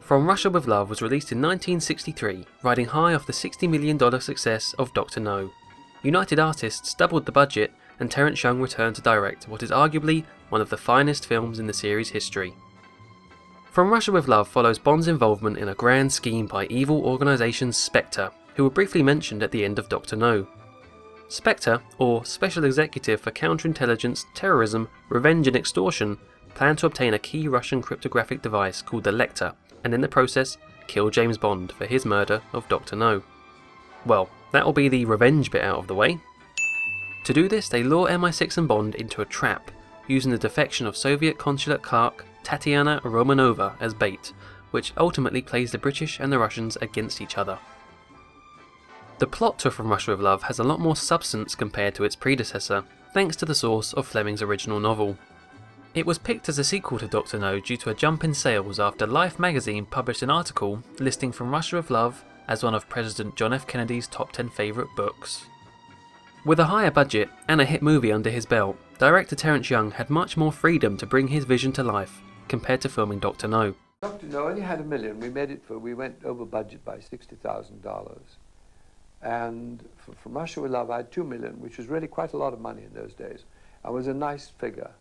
From Russia with Love was released in 1963, riding high off the $60 million success of Dr. No. United Artists doubled the budget, and Terence Young returned to direct what is arguably one of the finest films in the series' history. From Russia with Love follows Bond's involvement in a grand scheme by evil organisation Spectre, who were briefly mentioned at the end of Dr. No. Spectre, or Special Executive for Counterintelligence, Terrorism, Revenge and Extortion, planned to obtain a key Russian cryptographic device called the Lecter, and in the process, kill James Bond for his murder of Dr. No. Well, that'll be the revenge bit out of the way. To do this, they lure MI6 and Bond into a trap, using the defection of Soviet consulate clerk Tatiana Romanova as bait, which ultimately plays the British and the Russians against each other. The plot to From Russia with Love has a lot more substance compared to its predecessor, thanks to the source of Fleming's original novel. It was picked as a sequel to Dr. No due to a jump in sales after Life magazine published an article listing From Russia with Love as one of President John F. Kennedy's top 10 favourite books. With a higher budget and a hit movie under his belt, director Terence Young had much more freedom to bring his vision to life compared to filming Dr. No. Dr. No only had $1 million. We went over budget by $60,000. And for From Russia with Love I had $2 million, which was really quite a lot of money in those days. It was a nice figure.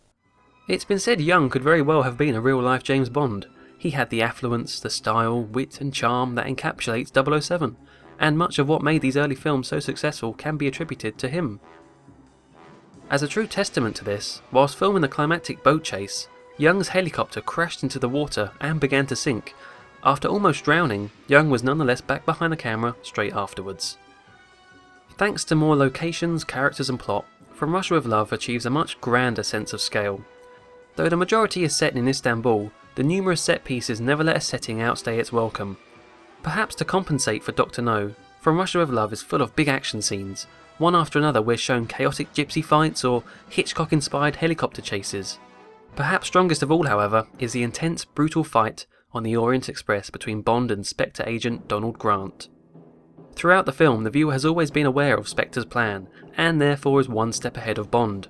It's been said Young could very well have been a real-life James Bond. He had the affluence, the style, wit and charm that encapsulates 007, and much of what made these early films so successful can be attributed to him. As a true testament to this, whilst filming the climactic boat chase, Young's helicopter crashed into the water and began to sink. After almost drowning, Young was nonetheless back behind the camera straight afterwards. Thanks to more locations, characters and plot, From Russia with Love achieves a much grander sense of scale. Though the majority is set in Istanbul, the numerous set pieces never let a setting outstay its welcome. Perhaps to compensate for Dr. No, From Russia with Love is full of big action scenes. One after another we're shown chaotic gypsy fights or Hitchcock-inspired helicopter chases. Perhaps strongest of all, however, is the intense, brutal fight on the Orient Express between Bond and Spectre agent Donald Grant. Throughout the film, the viewer has always been aware of Spectre's plan, and therefore is one step ahead of Bond.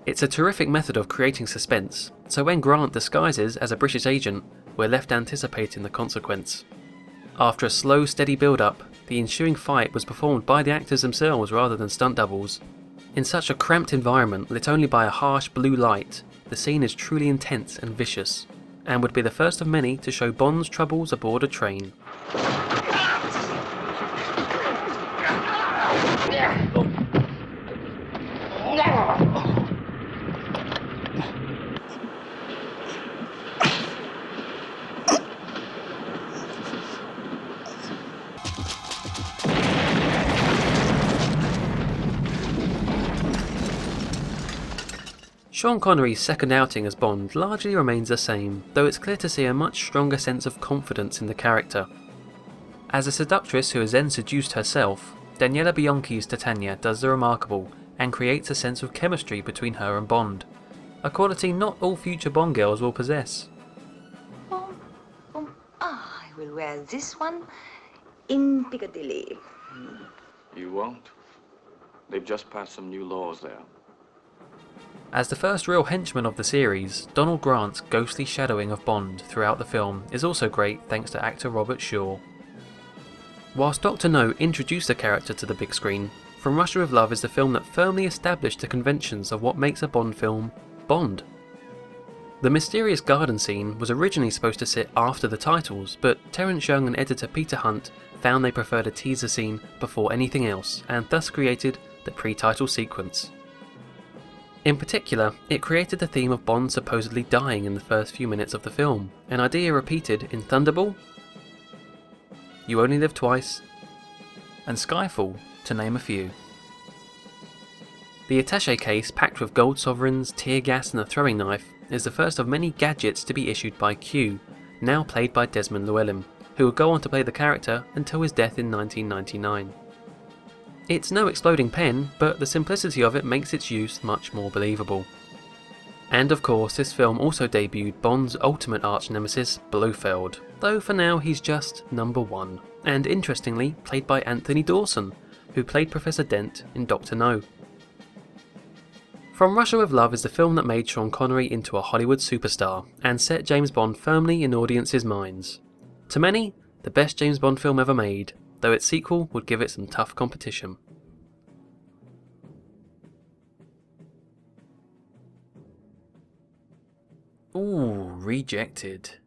It's a terrific method of creating suspense, so when Grant disguises as a British agent, we're left anticipating the consequence. After a slow, steady build-up, the ensuing fight was performed by the actors themselves rather than stunt doubles. In such a cramped environment lit only by a harsh blue light, the scene is truly intense and vicious, and would be the first of many to show Bond's troubles aboard a train. Sean Connery's second outing as Bond largely remains the same, though it's clear to see a much stronger sense of confidence in the character. As a seductress who has then seduced herself, Daniela Bianchi's Titania does the remarkable and creates a sense of chemistry between her and Bond, a quality not all future Bond girls will possess. I will wear this one in Piccadilly. You won't. They've just passed some new laws there. As the first real henchman of the series, Donald Grant's ghostly shadowing of Bond throughout the film is also great thanks to actor Robert Shaw. Whilst Dr. No introduced the character to the big screen, From Russia with Love is the film that firmly established the conventions of what makes a Bond film Bond. The mysterious garden scene was originally supposed to sit after the titles, but Terence Young and editor Peter Hunt found they preferred a teaser scene before anything else, and thus created the pre-title sequence. In particular, it created the theme of Bond supposedly dying in the first few minutes of the film, an idea repeated in Thunderball, You Only Live Twice, and Skyfall, to name a few. The attaché case packed with gold sovereigns, tear gas and a throwing knife is the first of many gadgets to be issued by Q, now played by Desmond Llewellyn, who would go on to play the character until his death in 1999. It's no exploding pen, but the simplicity of it makes its use much more believable. And of course, this film also debuted Bond's ultimate arch-nemesis, Blofeld, though for now he's just number one, and interestingly played by Anthony Dawson, who played Professor Dent in Dr. No. From Russia with Love is the film that made Sean Connery into a Hollywood superstar, and set James Bond firmly in audiences' minds. To many, the best James Bond film ever made, though its sequel would give it some tough competition. Ooh, rejected.